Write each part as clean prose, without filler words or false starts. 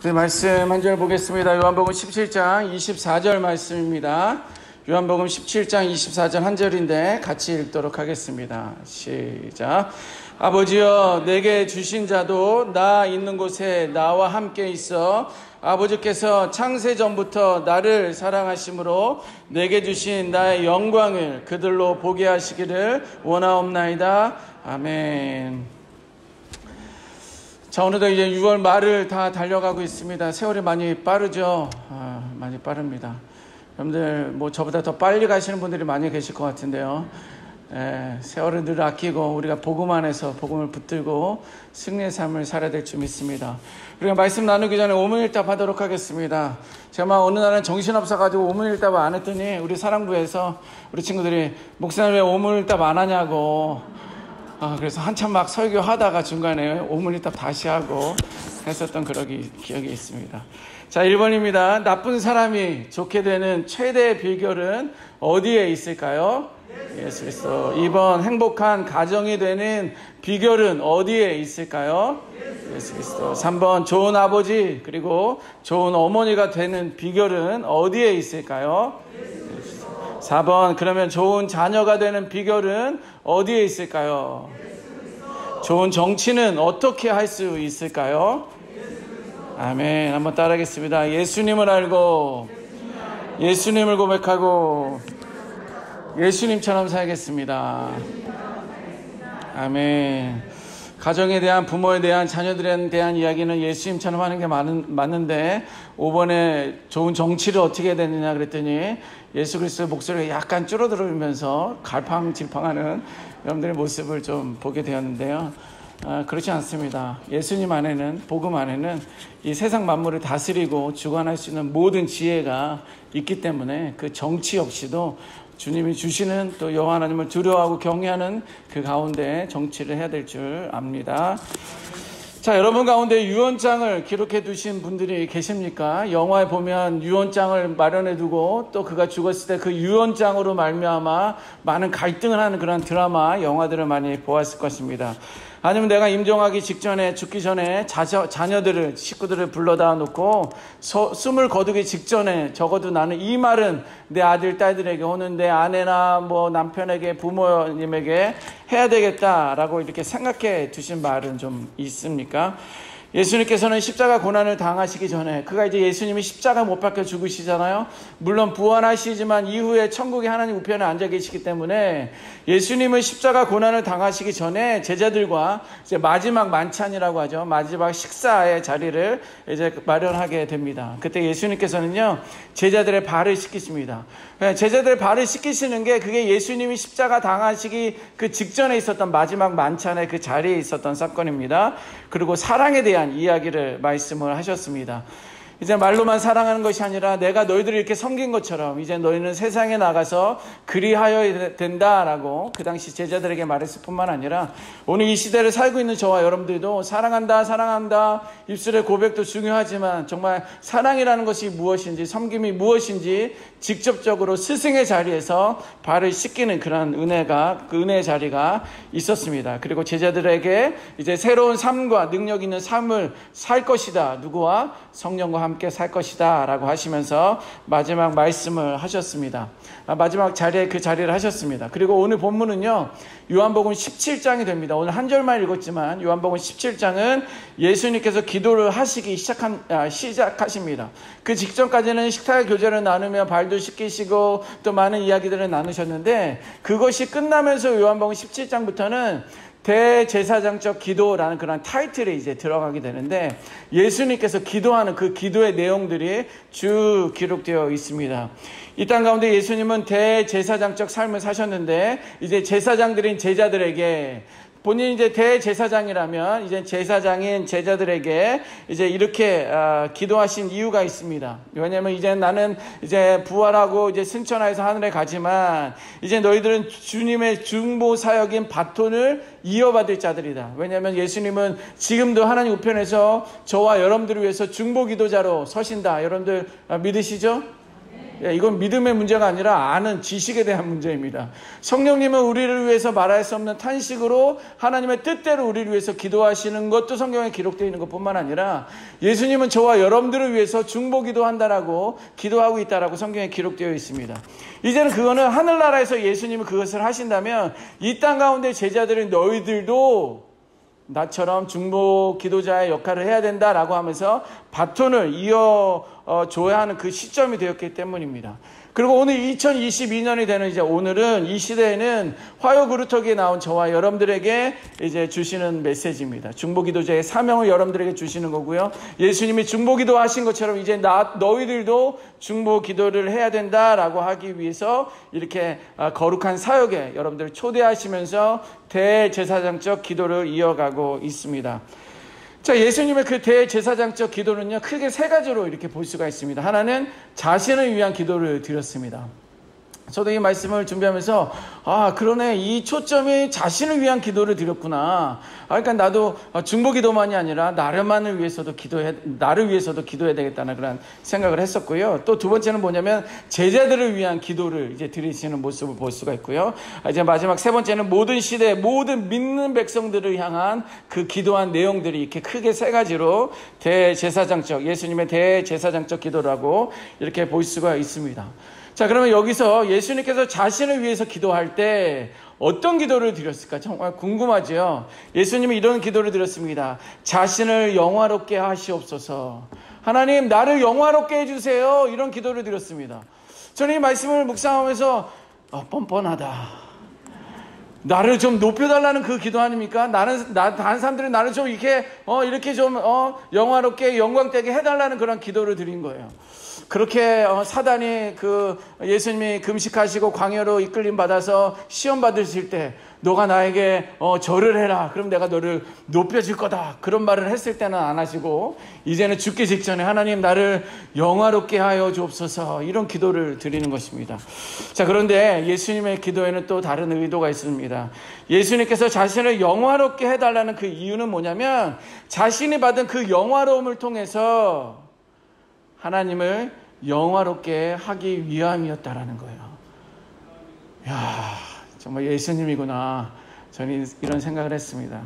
네, 말씀 한 절 보겠습니다. 요한복음 17장 24절 말씀입니다. 요한복음 17장 24절 한 절인데 같이 읽도록 하겠습니다. 시작. 아버지여, 내게 주신 자도 나 있는 곳에 나와 함께 있어 아버지께서 창세 전부터 나를 사랑하심으로 내게 주신 나의 영광을 그들로 보게 하시기를 원하옵나이다. 아멘. 자, 오늘도 이제 6월 말을 다 달려가고 있습니다. 세월이 많이 빠르죠? 많이 빠릅니다. 여러분들, 저보다 더 빨리 가시는 분들이 많이 계실 것 같은데요. 세월을 늘 아끼고 우리가 복음 안에서 복음을 붙들고 승리의 삶을 살아야 될 줄 믿습니다. 우리가 말씀 나누기 전에 오문일답 하도록 하겠습니다. 제가 어느 날은 정신없어가지고 오문일답을 안 했더니 우리 사랑부에서 우리 친구들이 목사님 왜 오문일답 안 하냐고. 그래서 한참 막 설교하다가 중간에 오문일답 다시 하고 했었던 기억이 있습니다. 자, 1번입니다. 나쁜 사람이 좋게 되는 최대의 비결은 어디에 있을까요? 예수 그리스도. 2번, 행복한 가정이 되는 비결은 어디에 있을까요? 예수 그리스도. 3번, 좋은 아버지 그리고 좋은 어머니가 되는 비결은 어디에 있을까요? 4번, 그러면 좋은 자녀가 되는 비결은 어디에 있을까요? 좋은 정치는 어떻게 할 수 있을까요? 아멘. 한번 따라하겠습니다. 예수님을 알고 예수님을 고백하고 예수님처럼 살겠습니다. 아멘. 가정에 대한, 부모에 대한, 자녀들에 대한 이야기는 예수님처럼 하는 게 맞는데 5번에 좋은 정치를 어떻게 해야 되느냐 그랬더니 예수 그리스도의 목소리가 약간 줄어들면서 갈팡질팡하는 여러분들의 모습을 좀 보게 되었는데요. 그렇지 않습니다. 예수님 안에는, 복음 안에는 이 세상 만물을 다스리고 주관할 수 있는 모든 지혜가 있기 때문에 그 정치 역시도 주님이 주시는 또 여호와 하나님을 두려워하고 경외하는 그 가운데 정치를 해야 될 줄 압니다. 자, 여러분 가운데 유언장을 기록해 두신 분들이 계십니까? 영화에 보면 유언장을 마련해 두고 또 그가 죽었을 때 그 유언장으로 말미암아 많은 갈등을 하는 그런 드라마, 영화들을 많이 보았을 것입니다. 아니면 내가 임종하기 직전에, 죽기 전에 자녀들을, 식구들을 불러다 놓고 숨을 거두기 직전에 적어도 나는 이 말은 내 아들, 딸들에게 혹은 내 아내나 남편에게, 부모님에게 해야 되겠다라고 이렇게 생각해 두신 말은 좀 있습니까? 예수님께서는 십자가 고난을 당하시기 전에, 그가 이제 예수님이 십자가 못 박혀 죽으시잖아요. 물론 부활하시지만 이후에 천국의 하나님 우편에 앉아 계시기 때문에 예수님은 십자가 고난을 당하시기 전에 제자들과 이제 마지막 만찬이라고 하죠. 마지막 식사의 자리를 이제 마련하게 됩니다. 그때 예수님께서는요, 제자들의 발을 씻기십니다. 제자들의 발을 씻기시는 게 그게 예수님이 십자가 당하시기 그 직전에 있었던 마지막 만찬의 그 자리에 있었던 사건입니다. 그리고 사랑에 대한 이야기를 말씀을 하셨습니다. 이제 말로만 사랑하는 것이 아니라 내가 너희들을 이렇게 섬긴 것처럼 이제 너희는 세상에 나가서 그리하여야 된다라고 그 당시 제자들에게 말했을 뿐만 아니라 오늘 이 시대를 살고 있는 저와 여러분들도 사랑한다, 사랑한다, 입술의 고백도 중요하지만 정말 사랑이라는 것이 무엇인지, 섬김이 무엇인지 직접적으로 스승의 자리에서 발을 씻기는 그런 은혜가, 그 은혜의 자리가 있었습니다. 그리고 제자들에게 이제 새로운 삶과 능력 있는 삶을 살 것이다. 누구와? 성령과 함께 살 것이다 라고 하시면서 마지막 말씀을 하셨습니다. 마지막 자리에 그 자리를 하셨습니다. 그리고 오늘 본문은요, 요한복음 17장이 됩니다. 오늘 한 절만 읽었지만 요한복음 17장은 예수님께서 기도를 하시기 시작하십니다. 그 직전까지는 식탁의 교제를 나누며 발도 씻기시고 또 많은 이야기들을 나누셨는데 그것이 끝나면서 요한복음 17장부터는 대제사장적 기도라는 그런 타이틀에 이제 들어가게 되는데 예수님께서 기도하는 그 기도의 내용들이 쭉 기록되어 있습니다. 이 땅 가운데 예수님은 대제사장적 삶을 사셨는데 이제 제사장들인 제자들에게 본인이 이제 대제사장이라면 이제 제사장인 제자들에게 이제 이렇게 기도하신 이유가 있습니다. 왜냐하면 이제 나는 이제 부활하고 이제 승천하여서 하늘에 가지만 이제 너희들은 주님의 중보 사역인 바톤을 이어받을 자들이다. 왜냐하면 예수님은 지금도 하나님 우편에서 저와 여러분들을 위해서 중보 기도자로 서신다. 여러분들 믿으시죠? 이건 믿음의 문제가 아니라 아는 지식에 대한 문제입니다. 성령님은 우리를 위해서 말할 수 없는 탄식으로 하나님의 뜻대로 우리를 위해서 기도하시는 것도 성경에 기록되어 있는 것뿐만 아니라 예수님은 저와 여러분들을 위해서 중보기도한다라고 기도하고 있다라고 성경에 기록되어 있습니다. 이제는 그거는 하늘나라에서 예수님이 그것을 하신다면 이 땅 가운데 제자들인 너희들도 나처럼 중보 기도자의 역할을 해야 된다라고 하면서 바톤을 이어줘야 하는 그 시점이 되었기 때문입니다. 그리고 오늘 2022년이 되는 이제 오늘은 이 시대에는 화요그루터기에 나온 저와 여러분들에게 이제 주시는 메시지입니다. 중보기도자의 사명을 여러분들에게 주시는 거고요. 예수님이 중보기도 하신 것처럼 이제 너희들도 중보기도를 해야 된다라고 하기 위해서 이렇게 거룩한 사역에 여러분들을 초대하시면서 대제사장적 기도를 이어가고 있습니다. 자, 예수님의 그 대제사장적 기도는요, 크게 세 가지로 이렇게 볼 수가 있습니다. 하나는 자신을 위한 기도를 드렸습니다. 저도 이 말씀을 준비하면서 그러네, 이 초점이 자신을 위한 기도를 드렸구나. 그러니까 나도 중보기도만이 아니라 나를 위해서도 기도해야 되겠다는 그런 생각을 했었고요. 또 두 번째는 뭐냐면 제자들을 위한 기도를 이제 드리시는 모습을 볼 수가 있고요. 이제 마지막 세 번째는 모든 시대 모든 믿는 백성들을 향한 그 기도한 내용들이 이렇게 크게 세 가지로 예수님의 대제사장적 기도라고 이렇게 볼 수가 있습니다. 자, 그러면 여기서 예수님께서 자신을 위해서 기도할 때 어떤 기도를 드렸을까? 정말 궁금하죠? 예수님이 이런 기도를 드렸습니다. 자신을 영화롭게 하시옵소서. 하나님, 나를 영화롭게 해주세요. 이런 기도를 드렸습니다. 저는 이 말씀을 묵상하면서 뻔뻔하다. 나를 좀 높여달라는 그 기도 아닙니까? 다른 사람들이 나를 좀 이렇게 좀 영화롭게 영광되게 해달라는 그런 기도를 드린 거예요. 그렇게 사단이 예수님이 금식하시고 광야로 이끌림 받아서 시험 받으실 때 너가 나에게 절을 해라. 그럼 내가 너를 높여줄 거다. 그런 말을 했을 때는 안 하시고 이제는 죽기 직전에 하나님 나를 영화롭게 하여 주옵소서, 이런 기도를 드리는 것입니다. 자, 그런데 예수님의 기도에는 또 다른 의도가 있습니다. 예수님께서 자신을 영화롭게 해달라는 그 이유는 뭐냐면 자신이 받은 그 영화로움을 통해서 하나님을 영화롭게 하기 위함이었다라는 거예요. 정말 예수님이구나. 저는 이런 생각을 했습니다.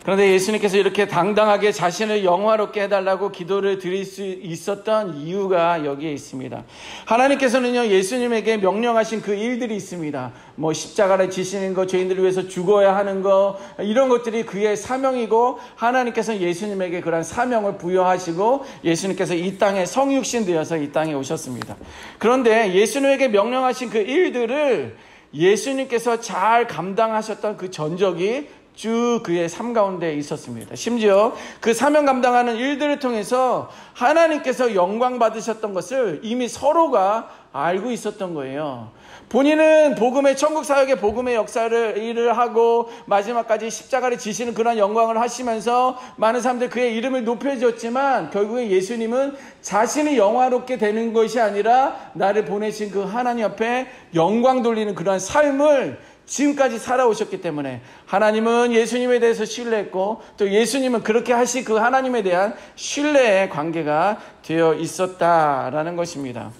그런데 예수님께서 이렇게 당당하게 자신을 영화롭게 해달라고 기도를 드릴 수 있었던 이유가 여기에 있습니다. 하나님께서는요, 예수님에게 명령하신 그 일들이 있습니다. 십자가를 지시는 것, 죄인들을 위해서 죽어야 하는 것, 이런 것들이 그의 사명이고 하나님께서 예수님에게 그런 사명을 부여하시고 예수님께서 이 땅에 성육신 되어서 이 땅에 오셨습니다. 그런데 예수님에게 명령하신 그 일들을 예수님께서 잘 감당하셨던 그 전적이 쭉 그의 삶 가운데 있었습니다. 심지어 그 사명 감당하는 일들을 통해서 하나님께서 영광 받으셨던 것을 이미 서로가 알고 있었던 거예요. 본인은 복음의 천국 사역의 복음의 일을 하고 마지막까지 십자가를 지시는 그런 영광을 하시면서 많은 사람들이 그의 이름을 높여줬지만 결국에 예수님은 자신이 영화롭게 되는 것이 아니라 나를 보내신 그 하나님 앞에 영광 돌리는 그러한 삶을 지금까지 살아오셨기 때문에 하나님은 예수님에 대해서 신뢰했고 또 예수님은 그렇게 하신 그 하나님에 대한 신뢰의 관계가 되어 있었다라는 것입니다.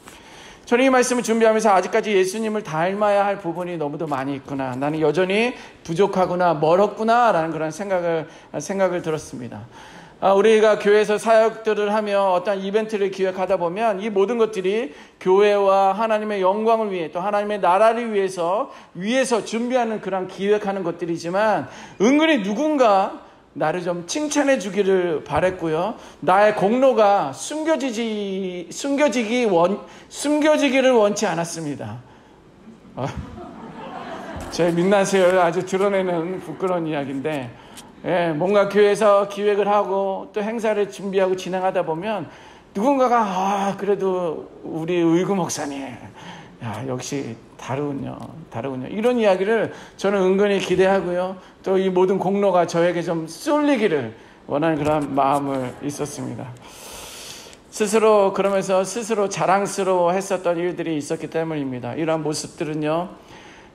저는 이 말씀을 준비하면서 아직까지 예수님을 닮아야 할 부분이 너무도 많이 있구나, 나는 여전히 부족하구나, 멀었구나 라는 그런 생각을 들었습니다. 우리가 교회에서 사역들을 하며 어떤 이벤트를 기획하다 보면 이 모든 것들이 교회와 하나님의 영광을 위해 또 하나님의 나라를 위해서 준비하는 그런 기획하는 것들이지만 은근히 누군가 나를 좀 칭찬해 주기를 바랬고요. 나의 공로가 숨겨지기를 원치 않았습니다. 제 민낯을 아주 드러내는 부끄러운 이야기인데, 뭔가 교회에서 기획을 하고 또 행사를 준비하고 진행하다 보면 누군가가 그래도 우리 의구 목사님 역시 다르군요 이런 이야기를 저는 은근히 기대하고요. 또 이 모든 공로가 저에게 좀 쏠리기를 원하는 그런 마음을 있었습니다. 스스로 자랑스러워 했었던 일들이 있었기 때문입니다. 이러한 모습들은요,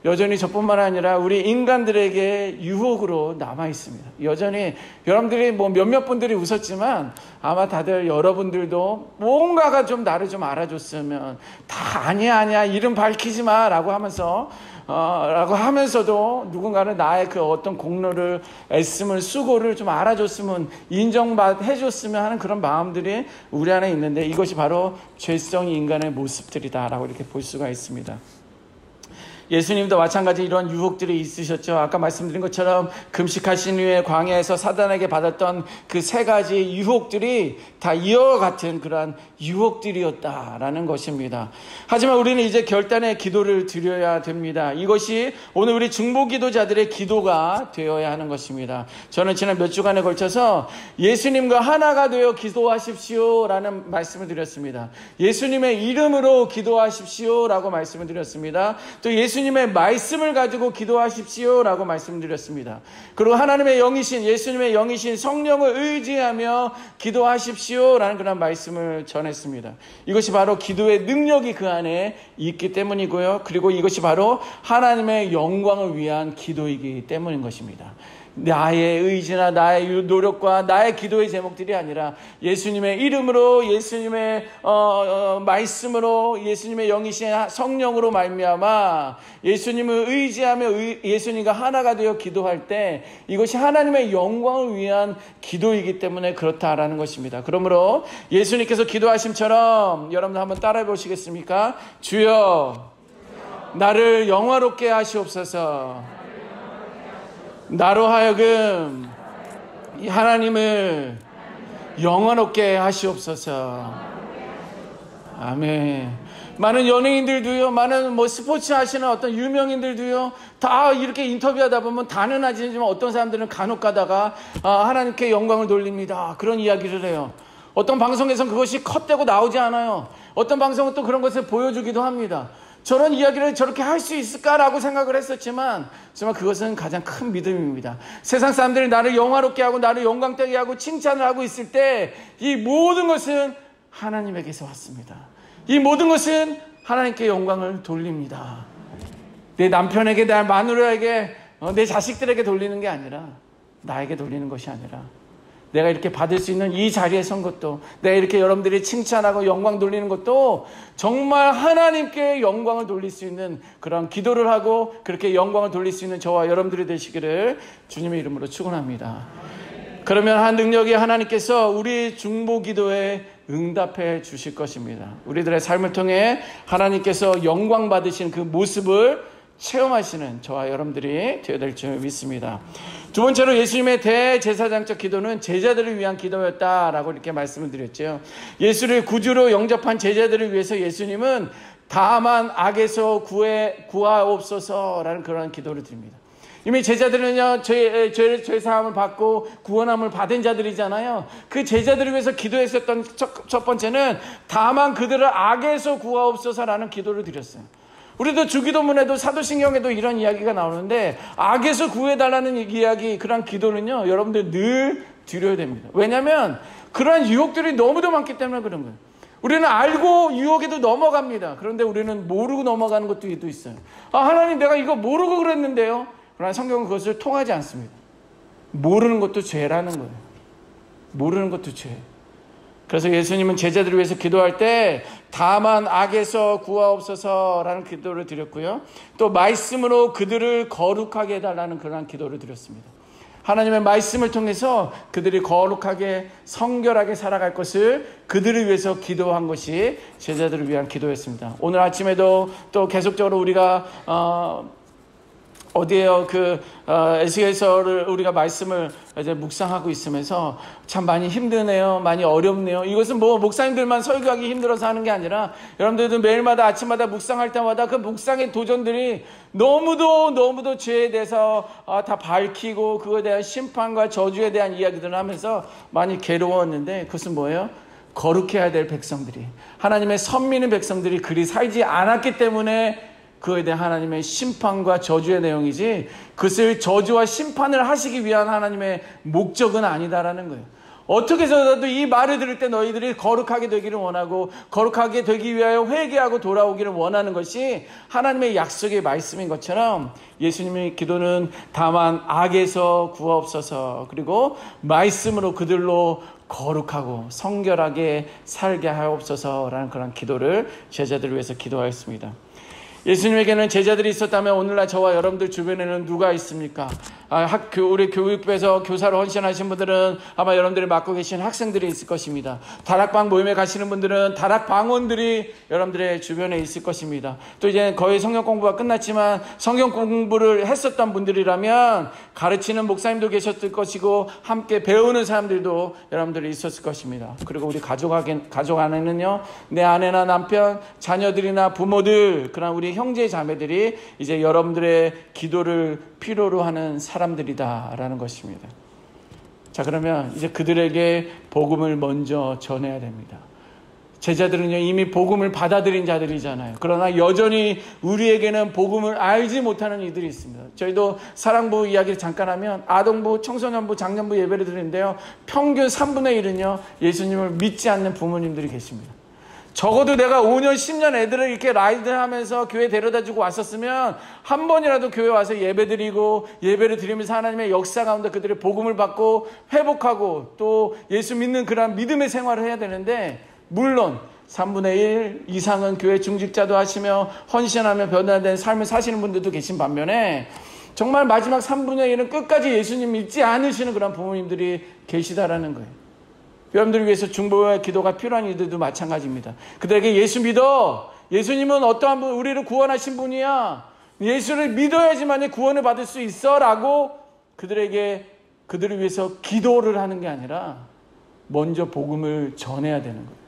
여전히 저뿐만 아니라 우리 인간들에게 유혹으로 남아 있습니다. 여전히 여러분들이 뭐 몇몇 분들이 웃었지만 아마 다들 여러분들도 뭔가가 좀 나를 좀 알아줬으면 다 아니야 이름 밝히지 마 라고 하면서도 누군가는 나의 그 어떤 공로를 애씀을 수고를 좀 알아줬으면 인정해줬으면 하는 그런 마음들이 우리 안에 있는데 이것이 바로 죄성이 인간의 모습들이다라고 이렇게 볼 수가 있습니다. 예수님도 마찬가지 이런 유혹들이 있으셨죠. 아까 말씀드린 것처럼 금식하신 후에 광야에서 사단에게 받았던 그 세 가지 유혹들이 다 이와 같은 그러한 유혹들이었다라는 것입니다. 하지만 우리는 이제 결단의 기도를 드려야 됩니다. 이것이 오늘 우리 중보기도자들의 기도가 되어야 하는 것입니다. 저는 지난 몇 주간에 걸쳐서 예수님과 하나가 되어 기도하십시오라는 말씀을 드렸습니다. 예수님의 이름으로 기도하십시오라고 말씀을 드렸습니다. 또 예수님의 말씀을 가지고 기도하십시오라고 말씀드렸습니다. 그리고 하나님의 영이신 예수님의 영이신 성령을 의지하며 기도하십시오라는 그런 말씀을 전했습니다. 이것이 바로 기도의 능력이 그 안에 있기 때문이고요. 그리고 이것이 바로 하나님의 영광을 위한 기도이기 때문인 것입니다. 나의 의지나 나의 노력과 나의 기도의 제목들이 아니라 예수님의 이름으로 예수님의 말씀으로 예수님의 영이신 성령으로 말미암아 예수님을 의지하며 예수님과 하나가 되어 기도할 때 이것이 하나님의 영광을 위한 기도이기 때문에 그렇다라는 것입니다. 그러므로 예수님께서 기도하심처럼 여러분들 한번 따라해 보시겠습니까? 주여 나를 영화롭게 하시옵소서. 나로 하여금 하나님을 영원롭게 하시옵소서. 아멘. 많은 연예인들도요, 많은 스포츠 하시는 어떤 유명인들도요, 다 이렇게 인터뷰하다 보면 단언하지만 어떤 사람들은 간혹 가다가 하나님께 영광을 돌립니다. 그런 이야기를 해요. 어떤 방송에서는 그것이 컷되고 나오지 않아요. 어떤 방송은 또 그런 것을 보여주기도 합니다. 저런 이야기를 저렇게 할 수 있을까라고 생각을 했었지만 정말 그것은 가장 큰 믿음입니다. 세상 사람들이 나를 영화롭게 하고 나를 영광되게 하고 칭찬을 하고 있을 때 이 모든 것은 하나님에게서 왔습니다. 이 모든 것은 하나님께 영광을 돌립니다. 내 남편에게, 내 마누라에게, 내 자식들에게 돌리는 게 아니라 나에게 돌리는 것이 아니라 내가 이렇게 받을 수 있는 이 자리에 선 것도, 내가 이렇게 여러분들이 칭찬하고 영광 돌리는 것도 정말 하나님께 영광을 돌릴 수 있는 그런 기도를 하고 그렇게 영광을 돌릴 수 있는 저와 여러분들이 되시기를 주님의 이름으로 축원합니다. 그러면 한 능력이 하나님께서 우리 중보 기도에 응답해 주실 것입니다. 우리들의 삶을 통해 하나님께서 영광 받으신 그 모습을 체험하시는 저와 여러분들이 되어야 될 줄 믿습니다. 두 번째로 예수님의 대제사장적 기도는 제자들을 위한 기도였다라고 이렇게 말씀을 드렸죠. 예수를 구주로 영접한 제자들을 위해서 예수님은 다만 악에서 구하옵소서라는 그런 기도를 드립니다. 이미 제자들은요, 죄 사함을 받고 구원함을 받은 자들이잖아요. 그 제자들을 위해서 기도했었던 첫 번째는 다만 그들을 악에서 구하옵소서라는 기도를 드렸어요. 우리도 주기도문에도 사도신경에도 이런 이야기가 나오는데 악에서 구해달라는 이야기, 그런 기도는요, 여러분들 늘 드려야 됩니다. 왜냐하면 그러한 유혹들이 너무도 많기 때문에 그런 거예요. 우리는 알고 유혹에도 넘어갑니다. 그런데 우리는 모르고 넘어가는 것도 있어요. 하나님 내가 이거 모르고 그랬는데요. 그러나 성경은 그것을 통하지 않습니다. 모르는 것도 죄라는 거예요. 모르는 것도 죄. 그래서 예수님은 제자들을 위해서 기도할 때 다만 악에서 구하옵소서라는 기도를 드렸고요. 또 말씀으로 그들을 거룩하게 해달라는 그런 기도를 드렸습니다. 하나님의 말씀을 통해서 그들이 거룩하게 성결하게 살아갈 것을 그들을 위해서 기도한 것이 제자들을 위한 기도였습니다. 오늘 아침에도 또 계속적으로 우리가 어디에요? 에스겔서를 우리가 말씀을 이제 묵상하고 있으면서 참 많이 힘드네요. 많이 어렵네요. 이것은 목사님들만 설교하기 힘들어서 하는 게 아니라 여러분들도 매일마다 아침마다 묵상할 때마다 그 묵상의 도전들이 너무도 죄에 대해서 다 밝히고 그거에 대한 심판과 저주에 대한 이야기들을 하면서 많이 괴로웠는데 그것은 뭐예요? 거룩해야 될 백성들이, 하나님의 선민의 백성들이 그리 살지 않았기 때문에 그에 대한 하나님의 심판과 저주의 내용이지 그것을 저주와 심판을 하시기 위한 하나님의 목적은 아니다라는 거예요. 어떻게 해서라도 이 말을 들을 때 너희들이 거룩하게 되기를 원하고 거룩하게 되기 위하여 회개하고 돌아오기를 원하는 것이 하나님의 약속의 말씀인 것처럼 예수님의 기도는 다만 악에서 구하옵소서, 그리고 말씀으로 그들로 거룩하고 성결하게 살게 하옵소서라는 그런 기도를 제자들을 위해서 기도하였습니다. 예수님에게는 제자들이 있었다면 오늘날 저와 여러분들 주변에는 누가 있습니까? 우리 교육부에서 교사로 헌신하신 분들은 아마 여러분들이 맡고 계신 학생들이 있을 것입니다. 다락방 모임에 가시는 분들은 다락방원들이 여러분들의 주변에 있을 것입니다. 또 이제 거의 성경 공부가 끝났지만 성경 공부를 했었던 분들이라면 가르치는 목사님도 계셨을 것이고 함께 배우는 사람들도 여러분들이 있었을 것입니다. 그리고 우리 가족 안에는요, 내 아내나 남편, 자녀들이나 부모들, 그런 우리 형제 자매들이 이제 여러분들의 기도를 필요로 하는 사람들이다라는 것입니다. 자, 그러면 이제 그들에게 복음을 먼저 전해야 됩니다. 제자들은요, 이미 복음을 받아들인 자들이잖아요. 그러나 여전히 우리에게는 복음을 알지 못하는 이들이 있습니다. 저희도 사랑부 이야기를 잠깐 하면 아동부, 청소년부, 장년부 예배를 드리는데요, 평균 3분의 1은요 예수님을 믿지 않는 부모님들이 계십니다. 적어도 내가 5년, 10년 애들을 이렇게 라이드하면서 교회 데려다주고 왔었으면 한 번이라도 교회 와서 예배드리고 예배를 드리면서 하나님의 역사 가운데 그들의 복음을 받고 회복하고 또 예수 믿는 그런 믿음의 생활을 해야 되는데, 물론 3분의 1 이상은 교회 중직자도 하시며 헌신하며 변화된 삶을 사시는 분들도 계신 반면에 정말 마지막 3분의 1은 끝까지 예수님 믿지 않으시는 그런 부모님들이 계시다라는 거예요. 여러분들을 위해서 중보와 기도가 필요한 이들도 마찬가지입니다. 그들에게 예수 믿어, 예수님은 어떠한 분, 우리를 구원하신 분이야, 예수를 믿어야지만 구원을 받을 수 있어 라고 그들을 위해서 기도를 하는 게 아니라 먼저 복음을 전해야 되는 거예요.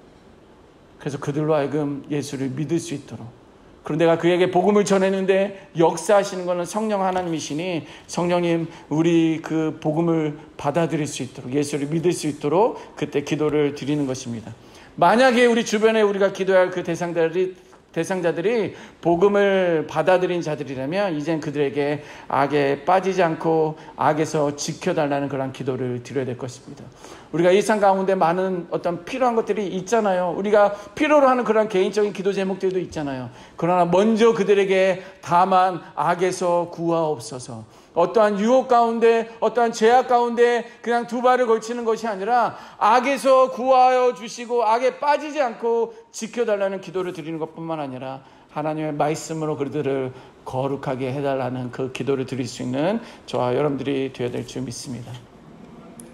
그래서 그들로 하여금 예수를 믿을 수 있도록. 그런데 내가 그에게 복음을 전했는데 역사하시는 것은 성령 하나님이시니 성령님, 우리 그 복음을 받아들일 수 있도록, 예수를 믿을 수 있도록 그때 기도를 드리는 것입니다. 만약에 우리 주변에 우리가 기도할 그 대상자들이 복음을 받아들인 자들이라면 이젠 그들에게 악에 빠지지 않고 악에서 지켜달라는 그런 기도를 드려야 될 것입니다. 우리가 일상 가운데 많은 어떤 필요한 것들이 있잖아요. 우리가 필요로 하는 그런 개인적인 기도 제목들도 있잖아요. 그러나 먼저 그들에게 다만 악에서 구하옵소서, 어떠한 유혹 가운데, 어떠한 제약 가운데 그냥 두 발을 걸치는 것이 아니라 악에서 구하여 주시고 악에 빠지지 않고 지켜달라는 기도를 드리는 것뿐만 아니라 하나님의 말씀으로 그들을 거룩하게 해달라는 그 기도를 드릴 수 있는 저와 여러분들이 되어야 될 줄 믿습니다.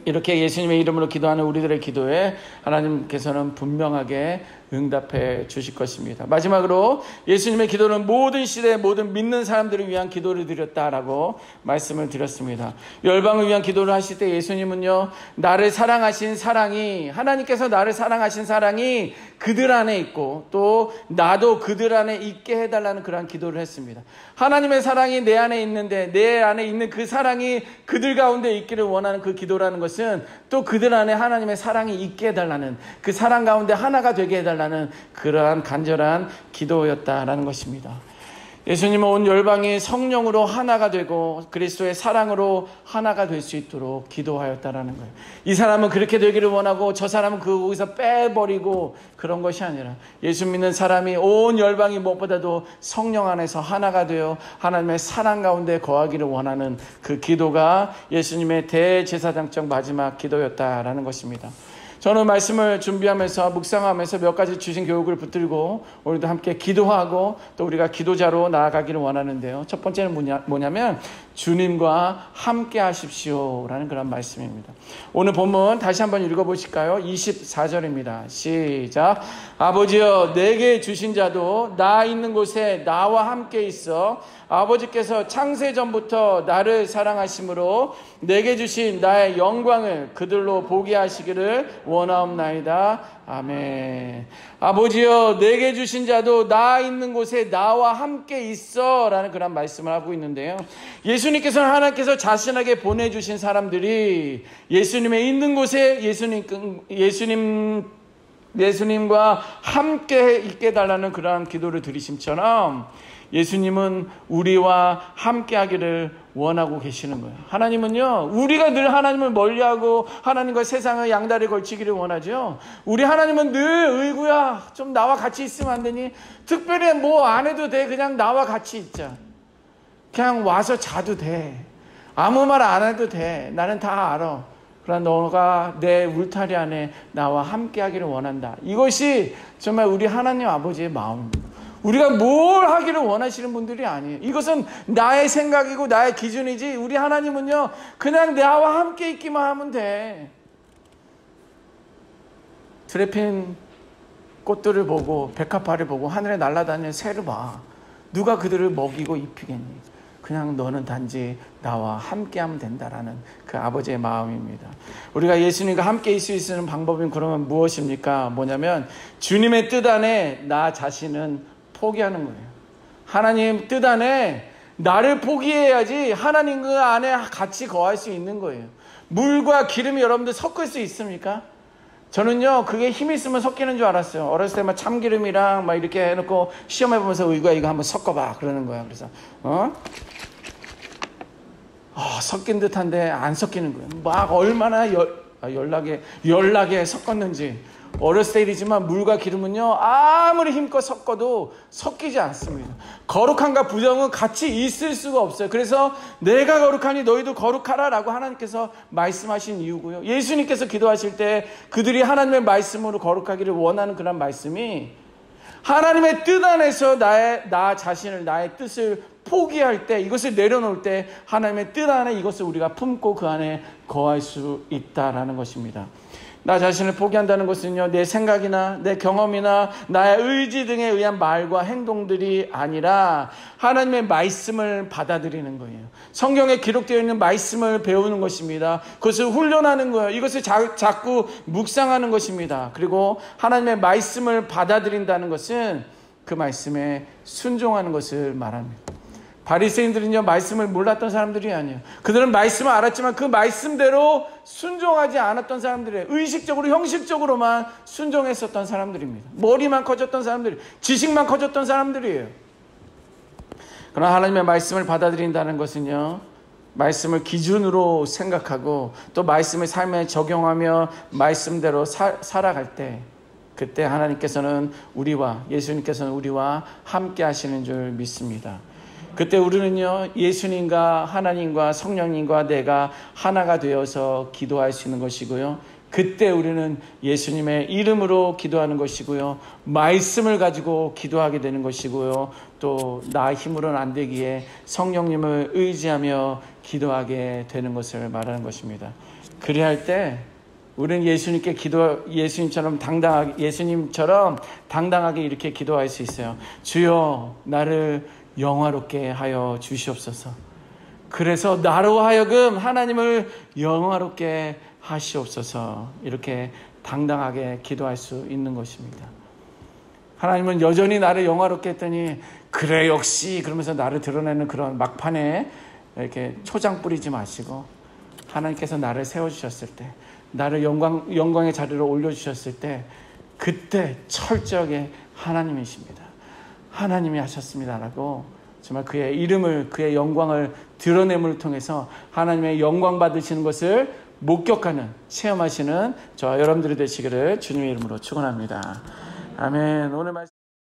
이렇게 예수님의 이름으로 기도하는 우리들의 기도에 하나님께서는 분명하게 응답해 주실 것입니다. 마지막으로 예수님의 기도는 모든 시대에 모든 믿는 사람들을 위한 기도를 드렸다라고 말씀을 드렸습니다. 열방을 위한 기도를 하실 때 예수님은요, 나를 사랑하신 사랑이, 하나님께서 나를 사랑하신 사랑이 그들 안에 있고 또 나도 그들 안에 있게 해달라는 그러한 기도를 했습니다. 하나님의 사랑이 내 안에 있는데 내 안에 있는 그 사랑이 그들 가운데 있기를 원하는 그 기도라는 것은 또 그들 안에 하나님의 사랑이 있게 해달라는, 그 사랑 가운데 하나가 되게 해달라는 그러한 간절한 기도였다라는 것입니다. 예수님은 온 열방이 성령으로 하나가 되고 그리스도의 사랑으로 하나가 될 수 있도록 기도하였다라는 거예요. 이 사람은 그렇게 되기를 원하고 저 사람은 거기서 빼버리고 그런 것이 아니라 예수 믿는 사람이 온 열방이 무엇보다도 성령 안에서 하나가 되어 하나님의 사랑 가운데 거하기를 원하는 그 기도가 예수님의 대제사장적 마지막 기도였다라는 것입니다. 저는 말씀을 준비하면서 묵상하면서 몇 가지 주신 교육을 붙들고 오늘도 함께 기도하고 또 우리가 기도자로 나아가기를 원하는데요. 첫 번째는 뭐냐면 주님과 함께 하십시오라는 그런 말씀입니다. 오늘 본문 다시 한번 읽어보실까요? 24절입니다. 시작. 아버지여, 내게 주신 자도 나 있는 곳에 나와 함께 있어 아버지께서 창세전부터 나를 사랑하심으로 내게 주신 나의 영광을 그들로 보게 하시기를 원하옵나이다. 아멘. 아버지여, 내게 주신 자도 나 있는 곳에 나와 함께 있어 라는 그런 말씀을 하고 있는데요. 예수님께서는 하나님께서 자신에게 보내주신 사람들이 예수님의 있는 곳에 예수님과 함께 있게 달라는 그러한 기도를 드리심처럼 예수님은 우리와 함께 하기를 원하고 계시는 거예요. 하나님은요, 우리가 늘 하나님을 멀리하고 하나님과 세상의 양다리 걸치기를 원하죠. 우리 하나님은 늘 의구야, 좀 나와 같이 있으면 안 되니? 특별히 뭐 안 해도 돼. 그냥 나와 같이 있자. 그냥 와서 자도 돼. 아무 말 안 해도 돼. 나는 다 알아. 그러나 너가 내 울타리 안에 나와 함께 하기를 원한다. 이것이 정말 우리 하나님 아버지의 마음입니다. 우리가 뭘 하기를 원하시는 분들이 아니에요. 이것은 나의 생각이고 나의 기준이지, 우리 하나님은요, 그냥 나와 함께 있기만 하면 돼. 들에 핀 꽃들을 보고 백합화를 보고 하늘에 날아다니는 새를 봐. 누가 그들을 먹이고 입히겠니? 그냥 너는 단지 나와 함께 하면 된다라는 그 아버지의 마음입니다. 우리가 예수님과 함께 있을 수 있는 방법은 그러면 무엇입니까? 뭐냐면 주님의 뜻 안에 나 자신은 포기하는 거예요. 하나님 뜻 안에 나를 포기해야지 하나님 그 안에 같이 거할 수 있는 거예요. 물과 기름이 여러분들 섞을 수 있습니까? 저는요, 그게 힘이 있으면 섞이는 줄 알았어요. 어렸을 때 막 참기름이랑 막 이렇게 해놓고 시험해보면서 이거 한번 섞어봐 그러는 거야. 그래서 섞인 듯한데 안 섞이는 거예요. 막 얼마나 열나게 섞었는지. 어렸을 때 일이지만 물과 기름은요, 아무리 힘껏 섞어도 섞이지 않습니다. 거룩함과 부정은 같이 있을 수가 없어요. 그래서 내가 거룩하니 너희도 거룩하라 라고 하나님께서 말씀하신 이유고요. 예수님께서 기도하실 때 그들이 하나님의 말씀으로 거룩하기를 원하는 그런 말씀이 하나님의 뜻 안에서 나 자신을, 나의 뜻을 포기할 때, 이것을 내려놓을 때 하나님의 뜻 안에 이것을 우리가 품고 그 안에 거할 수 있다라는 것입니다. 나 자신을 포기한다는 것은요, 내 생각이나 내 경험이나 나의 의지 등에 의한 말과 행동들이 아니라 하나님의 말씀을 받아들이는 거예요. 성경에 기록되어 있는 말씀을 배우는 것입니다. 그것을 훈련하는 거예요. 이것을 자꾸 묵상하는 것입니다. 그리고 하나님의 말씀을 받아들인다는 것은 그 말씀에 순종하는 것을 말합니다. 바리새인들은요, 말씀을 몰랐던 사람들이 아니에요. 그들은 말씀을 알았지만 그 말씀대로 순종하지 않았던 사람들이에요. 의식적으로, 형식적으로만 순종했었던 사람들입니다. 머리만 커졌던 사람들이, 지식만 커졌던 사람들이에요. 그러나 하나님의 말씀을 받아들인다는 것은요, 말씀을 기준으로 생각하고 또 말씀을 삶에 적용하며 말씀대로 살아갈 때, 그때 하나님께서는 예수님께서는 우리와 함께 하시는 줄 믿습니다. 그때 우리는요, 예수님과 하나님과 성령님과 내가 하나가 되어서 기도할 수 있는 것이고요. 그때 우리는 예수님의 이름으로 기도하는 것이고요. 말씀을 가지고 기도하게 되는 것이고요. 또 나 힘으로는 안 되기에 성령님을 의지하며 기도하게 되는 것을 말하는 것입니다. 그리할 때 우리는 예수님처럼 당당하게 이렇게 기도할 수 있어요. 주여, 나를 영화롭게 하여 주시옵소서. 그래서 나로 하여금 하나님을 영화롭게 하시옵소서. 이렇게 당당하게 기도할 수 있는 것입니다. 하나님은 여전히 나를 영화롭게 했더니 그래 역시 그러면서 나를 드러내는 그런 막판에 이렇게 초장 뿌리지 마시고 하나님께서 나를 세워주셨을 때, 나를 영광의 자리로 올려주셨을 때, 그때 철저하게 하나님이십니다. 하나님이 하셨습니다라고 정말 그의 이름을, 그의 영광을 드러냄을 통해서 하나님의 영광 받으시는 것을 목격하는, 체험하시는 저와 여러분들이 되시기를 주님의 이름으로 축원합니다. 아멘. 오늘 말씀